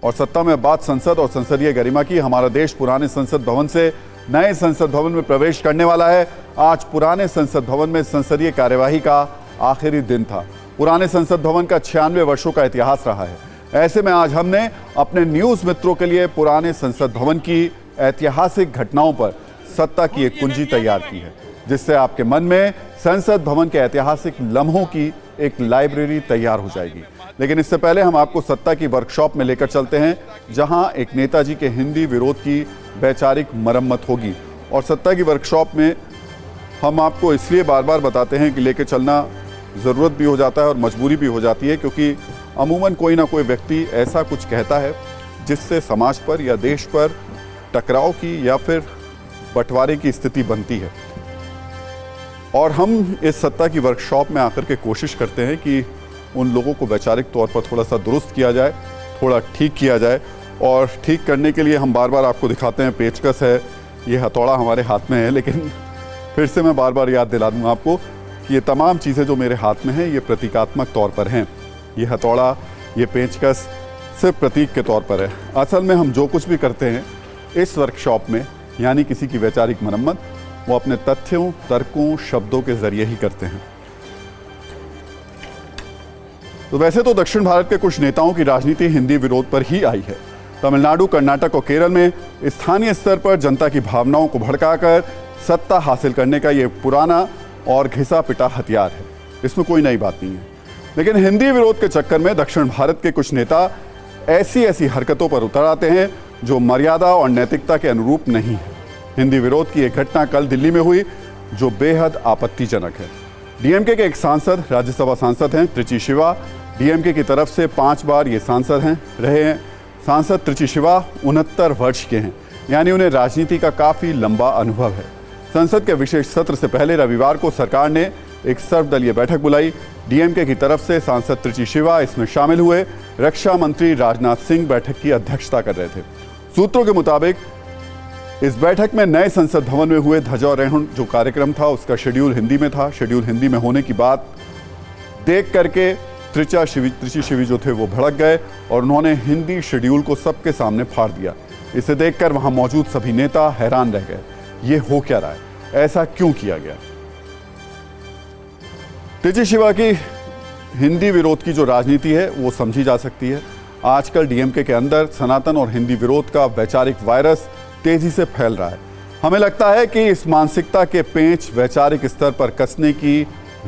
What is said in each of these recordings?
और सत्ता में बात संसद और संसदीय गरिमा की। हमारा देश पुराने संसद भवन से नए संसद भवन में प्रवेश करने वाला है। आज पुराने संसद भवन में संसदीय कार्यवाही का आखिरी दिन था। पुराने संसद भवन का 96 वर्षों का इतिहास रहा है। ऐसे में आज हमने अपने न्यूज मित्रों के लिए पुराने संसद भवन की ऐतिहासिक घटनाओं पर सत्ता की एक कुंजी तैयार की है, जिससे आपके मन में संसद भवन के ऐतिहासिक लम्हों की एक लाइब्रेरी तैयार हो जाएगी। लेकिन इससे पहले हम आपको सत्ता की वर्कशॉप में लेकर चलते हैं, जहां एक नेताजी के हिंदी विरोध की वैचारिक मरम्मत होगी। और सत्ता की वर्कशॉप में हम आपको इसलिए बार बार बताते हैं कि लेकर चलना ज़रूरत भी हो जाता है और मजबूरी भी हो जाती है, क्योंकि अमूमन कोई ना कोई व्यक्ति ऐसा कुछ कहता है जिससे समाज पर या देश पर टकराव की या फिर बंटवारे की स्थिति बनती है। और हम इस सत्ता की वर्कशॉप में आकर के कोशिश करते हैं कि उन लोगों को वैचारिक तौर पर थोड़ा सा दुरुस्त किया जाए, थोड़ा ठीक किया जाए। और ठीक करने के लिए हम बार बार आपको दिखाते हैं, पेचकस है, ये हथौड़ा हमारे हाथ में है। लेकिन फिर से मैं बार बार याद दिला दूँ आपको कि ये तमाम चीज़ें जो मेरे हाथ में हैं ये प्रतीकात्मक तौर पर हैं। ये हथौड़ा, ये पेचकस सिर्फ प्रतीक के तौर पर है। असल में हम जो कुछ भी करते हैं इस वर्कशॉप में, यानी किसी की वैचारिक मरम्मत, वो अपने तथ्यों, तर्कों, शब्दों के जरिए ही करते हैं। तो वैसे तो दक्षिण भारत के कुछ नेताओं की राजनीति हिंदी विरोध पर ही आई है। तमिलनाडु, कर्नाटक और केरल में स्थानीय स्तर पर जनता की भावनाओं को भड़काकर सत्ता हासिल करने का ये पुराना और घिसा पिटा हथियार है। इसमें कोई नई बात नहीं है। लेकिन हिंदी विरोध के चक्कर में दक्षिण भारत के कुछ नेता ऐसी हरकतों पर उतर आते हैं जो मर्यादा और नैतिकता के अनुरूप नहीं है। हिंदी विरोध की एक घटना कल दिल्ली में हुई जो बेहद आपत्तिजनक है। डीएमके के एक सांसद, राज्यसभा सांसद हैं त्रिची शिवा, डीएमके की तरफ से 5 बार ये सांसद रहे हैं। सांसद त्रिची शिवा 69 वर्ष के हैं, यानी उन्हें राजनीति का काफ़ी लंबा अनुभव है। संसद के विशेष सत्र से पहले रविवार को सरकार ने एक सर्वदलीय बैठक बुलाई। डीएमके की तरफ से सांसद त्रिची शिवा इसमें शामिल हुए। रक्षा मंत्री राजनाथ सिंह बैठक की अध्यक्षता कर रहे थे। सूत्रों के मुताबिक इस बैठक में नए संसद भवन में हुए ध्वजारोहण जो कार्यक्रम था उसका शेड्यूल हिंदी में था। शेड्यूल हिंदी में होने की बात देख करके त्रिची शिवी जो थे वो भड़क गए और उन्होंने हिंदी शेड्यूल को सबके सामने फाड़ दिया। इसे देखकर वहां मौजूद सभी नेता हैरान रह गए। ये हो क्या रहा है, ऐसा क्यों किया गया? त्रिची शिवा की हिंदी विरोध की जो राजनीति है वो समझी जा सकती है। आजकल डीएमके के अंदर सनातन और हिंदी विरोध का वैचारिक वायरस तेजी से फैल रहा है। हमें लगता है कि इस मानसिकता के पेंच वैचारिक स्तर पर कसने की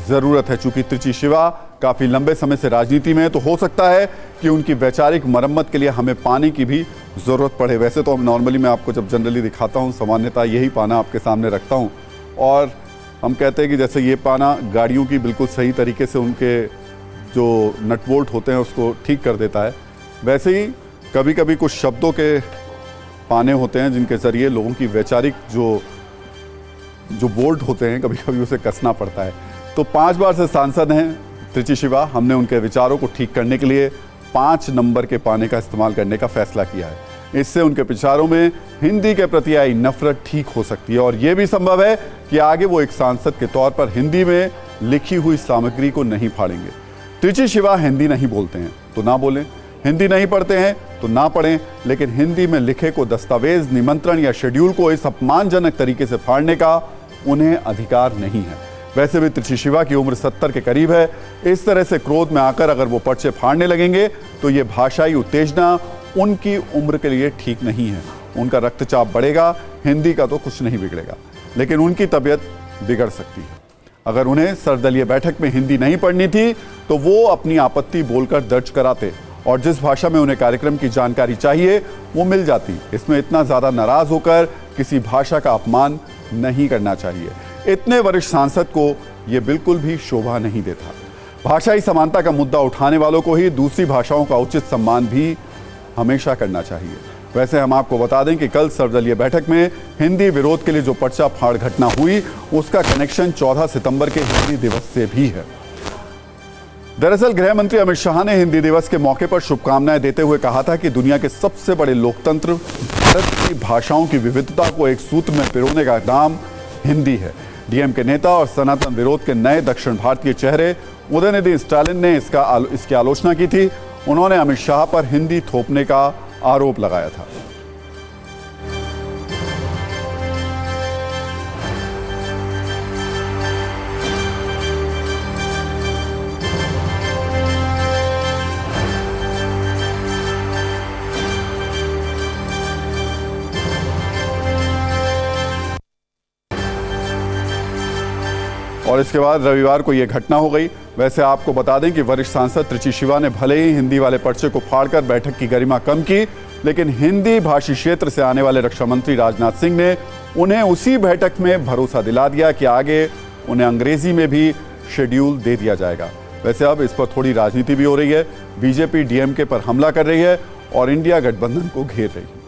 जरूरत है। चूंकि त्रिची शिवा काफी लंबे समय से राजनीति में है, तो हो सकता है कि उनकी वैचारिक मरम्मत के लिए हमें पानी की भी जरूरत पड़े। वैसे तो नॉर्मली मैं आपको जब जनरली दिखाता हूँ, सामान्यतः यही पाना आपके सामने रखता हूँ और हम कहते हैं कि जैसे ये पाना गाड़ियों की बिल्कुल सही तरीके से उनके जो नट बोल्ट होते हैं उसको ठीक कर देता है, वैसे ही कभी कभी कुछ शब्दों के पाने होते हैं जिनके ज़रिए लोगों की वैचारिक जो बोल्ट होते हैं कभी कभी उसे कसना पड़ता है। तो 5 बार से सांसद हैं त्रिची शिवा। हमने उनके विचारों को ठीक करने के लिए 5 नंबर के पाने का इस्तेमाल करने का फैसला किया है। इससे उनके विचारों में हिंदी के प्रति आई नफरत ठीक हो सकती है और ये भी संभव है कि आगे वो एक सांसद के तौर पर हिंदी में लिखी हुई सामग्री को नहीं फाड़ेंगे। त्रिची शिवा हिंदी नहीं बोलते हैं तो ना बोलें, हिंदी नहीं पढ़ते हैं तो ना पढ़ें, लेकिन हिंदी में लिखे को दस्तावेज, निमंत्रण या शेड्यूल को इस अपमानजनक तरीके से फाड़ने का उन्हें अधिकार नहीं है। वैसे भी त्रिची शिवा की उम्र 70 के करीब है। इस तरह से क्रोध में आकर अगर वो पर्चे फाड़ने लगेंगे तो ये भाषाई उत्तेजना उनकी उम्र के लिए ठीक नहीं है। उनका रक्तचाप बढ़ेगा, हिंदी का तो कुछ नहीं बिगड़ेगा, लेकिन उनकी तबीयत बिगड़ सकती है। अगर उन्हें सर्वदलीय बैठक में हिंदी नहीं पढ़नी थी तो वो अपनी आपत्ति बोलकर दर्ज कराते और जिस भाषा में उन्हें कार्यक्रम की जानकारी चाहिए वो मिल जाती। इसमें इतना ज़्यादा नाराज होकर किसी भाषा का अपमान नहीं करना चाहिए। इतने वरिष्ठ सांसद को ये बिल्कुल भी शोभा नहीं देता। भाषाई समानता का मुद्दा उठाने वालों को ही दूसरी भाषाओं का उचित सम्मान भी हमेशा करना चाहिए। वैसे हम आपको बता दें कि कल सर्वदलीय बैठक में हिंदी विरोध के लिए जो पर्चा फाड़ घटना हुई उसका कनेक्शन 14 सितंबर के हिंदी दिवस से भी है। दरअसल गृह मंत्री अमित शाह ने हिंदी दिवस के मौके पर शुभकामनाएं देते हुए कहा था कि दुनिया के सबसे बड़े लोकतंत्र भारत की भाषाओं की विविधता को एक सूत्र में पिरोने का नाम हिंदी है। डीएमके नेता और सनातन विरोध के नए दक्षिण भारतीय चेहरे उदयनिधि स्टालिन ने इसकी आलोचना की थी। उन्होंने अमित शाह पर हिंदी थोपने का आरोप लगाया था। और इसके बाद रविवार को यह घटना हो गई। वैसे आपको बता दें कि वरिष्ठ सांसद त्रिची शिवा ने भले ही हिंदी वाले पर्चे को फाड़कर बैठक की गरिमा कम की, लेकिन हिंदी भाषी क्षेत्र से आने वाले रक्षा मंत्री राजनाथ सिंह ने उन्हें उसी बैठक में भरोसा दिला दिया कि आगे उन्हें अंग्रेजी में भी शेड्यूल दे दिया जाएगा। वैसे अब इस पर थोड़ी राजनीति भी हो रही है। बीजेपी डीएमके पर हमला कर रही है और इंडिया गठबंधन को घेर रही है।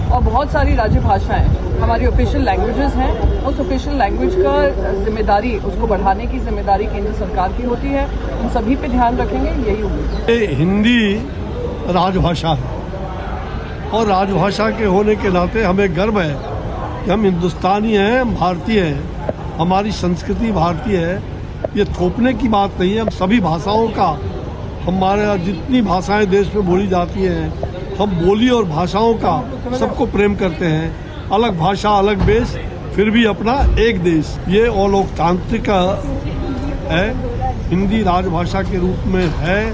और बहुत सारी राज्य भाषाएं हमारी ऑफिशियल लैंग्वेजेस हैं। उस ऑफिशियल लैंग्वेज का जिम्मेदारी, उसको बढ़ाने की जिम्मेदारी केंद्र सरकार की होती है। उन सभी पे ध्यान रखेंगे, यही उम्मीद है। हिंदी राजभाषा है और राजभाषा के होने के नाते हमें गर्व है कि हम हिंदुस्तानी हैं, भारतीय हैं, हमारी संस्कृति भारतीय है। ये थोपने की बात नहीं है। हम सभी भाषाओं का, हमारे जितनी भाषाएं देश में बोली जाती हैं, हम बोली और भाषाओं का सबको प्रेम करते हैं। अलग भाषा अलग देश, फिर भी अपना एक देश। ये अलोकतांत्रिक है, हिंदी राजभाषा के रूप में है।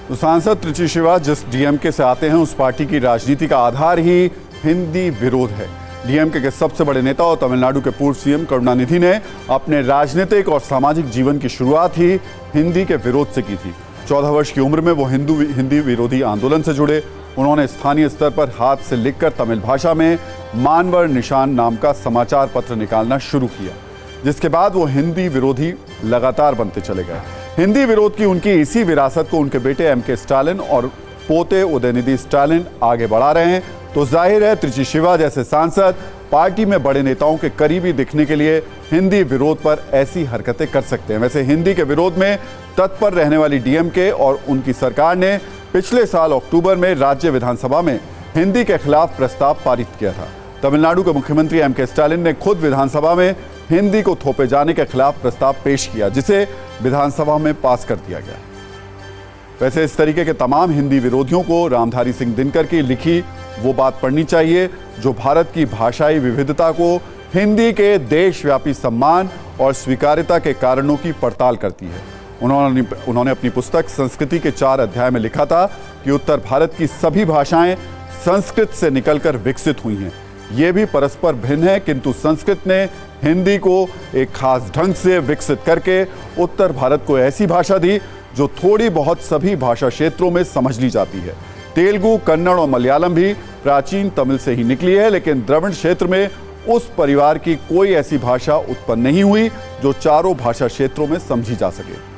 तो सांसद त्रिची शिवा जिस डीएमके से आते हैं, उस पार्टी की राजनीति का आधार ही हिंदी विरोध है। डीएमके के सबसे बड़े नेता और तमिलनाडु के पूर्व सीएम करुणानिधि ने अपने राजनीतिक और सामाजिक जीवन की शुरुआत ही हिंदी के विरोध से की थी। 14 वर्ष की उम्र में वो हिंदी विरोधी आंदोलन से जुड़े। उन्होंने स्थानीय स्तर पर हाथ से लिखकर तमिल भाषा में मानवर निशान नाम का समाचार पत्र निकालना शुरू किया, जिसके बाद वो हिंदी विरोधी लगातार बनते चले गए। हिंदी विरोध की उनकी इसी विरासत को उनके बेटे एमके स्टालिन और पोते उदयनिधि स्टालिन आगे बढ़ा रहे हैं। तो जाहिर है त्रिची शिवा जैसे सांसद पार्टी में बड़े नेताओं के करीबी दिखने के लिए हिंदी विरोध पर ऐसी हरकतें कर सकते हैं। वैसे हिंदी के विरोध में तत्पर रहने वाली डीएमके और उनकी सरकार ने पिछले साल अक्टूबर में राज्य विधानसभा में हिंदी के खिलाफ प्रस्ताव पारित किया था। तमिलनाडु के मुख्यमंत्री एमके स्टालिन ने खुद विधानसभा में हिंदी को थोपे जाने के खिलाफ प्रस्ताव पेश किया, जिसे विधानसभा में पास कर दिया गया। वैसे इस तरीके के तमाम हिंदी विरोधियों को रामधारी सिंह दिनकर की लिखी वो बात पढ़नी चाहिए जो भारत की भाषाई विविधता को, हिंदी के देशव्यापी सम्मान और स्वीकार्यता के कारणों की पड़ताल करती है। उन्होंने अपनी पुस्तक संस्कृति के 4 अध्याय में लिखा था कि उत्तर भारत की सभी भाषाएं संस्कृत से निकलकर विकसित हुई हैं। ये भी परस्पर भिन्न है, किंतु संस्कृत ने हिंदी को एक खास ढंग से विकसित करके उत्तर भारत को ऐसी भाषा दी जो थोड़ी बहुत सभी भाषा क्षेत्रों में समझ ली जाती है। तेलुगु, कन्नड़ और मलयालम भी प्राचीन तमिल से ही निकली है, लेकिन द्रविड़ क्षेत्र में उस परिवार की कोई ऐसी भाषा उत्पन्न नहीं हुई जो चारों भाषा क्षेत्रों में समझी जा सके।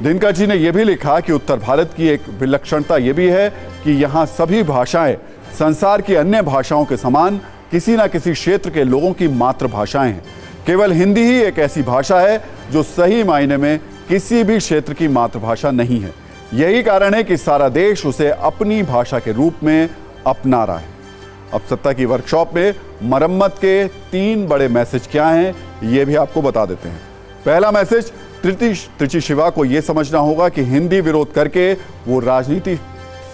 दिनकर जी ने यह भी लिखा कि उत्तर भारत की एक विलक्षणता यह भी है कि यहाँ सभी भाषाएं संसार की अन्य भाषाओं के समान किसी न किसी क्षेत्र के लोगों की मातृभाषाएं हैं। केवल हिंदी ही एक ऐसी भाषा है जो सही मायने में किसी भी क्षेत्र की मातृभाषा नहीं है। यही कारण है कि सारा देश उसे अपनी भाषा के रूप में अपना रहा है। अब सत्ता की वर्कशॉप में मरम्मत के 3 बड़े मैसेज क्या हैं, ये भी आपको बता देते हैं। पहला मैसेज, त्रिची शिवा को यह समझना होगा कि हिंदी विरोध करके वो राजनीति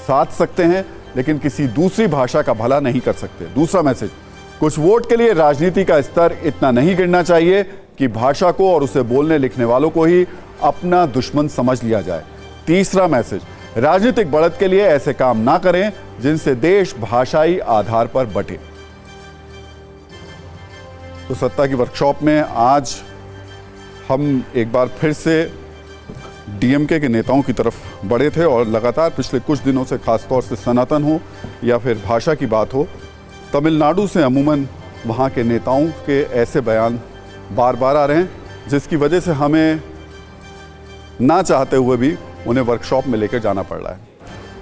साध सकते हैं, लेकिन किसी दूसरी भाषा का भला नहीं कर सकते। दूसरा मैसेज, कुछ वोट के लिए राजनीति का स्तर इतना नहीं गिरना चाहिए कि भाषा को और उसे बोलने लिखने वालों को ही अपना दुश्मन समझ लिया जाए। तीसरा मैसेज, राजनीतिक बढ़त के लिए ऐसे काम ना करें जिनसे देश भाषाई आधार पर बटे। तो सत्ता की वर्कशॉप में आज हम एक बार फिर से डीएमके के नेताओं की तरफ बढ़े थे और लगातार पिछले कुछ दिनों से, खासतौर से सनातन हो या फिर भाषा की बात हो, तमिलनाडु से अमूमन वहाँ के नेताओं के ऐसे बयान बार बार आ रहे हैं, जिसकी वजह से हमें ना चाहते हुए भी उन्हें वर्कशॉप में लेकर जाना पड़ रहा है।